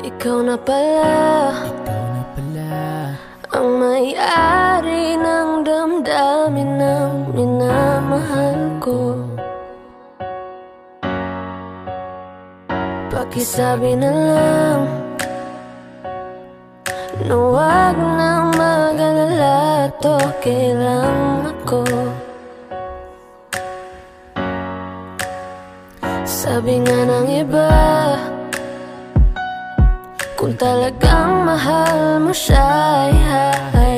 Ikaw na pala ang may-ari ng damdamin ng minamahal ko. Pakisabi na lang na huwag na mag-alala, at okay lang ako. Sabi nga ng iba, kung talagang mahal mo siya, ay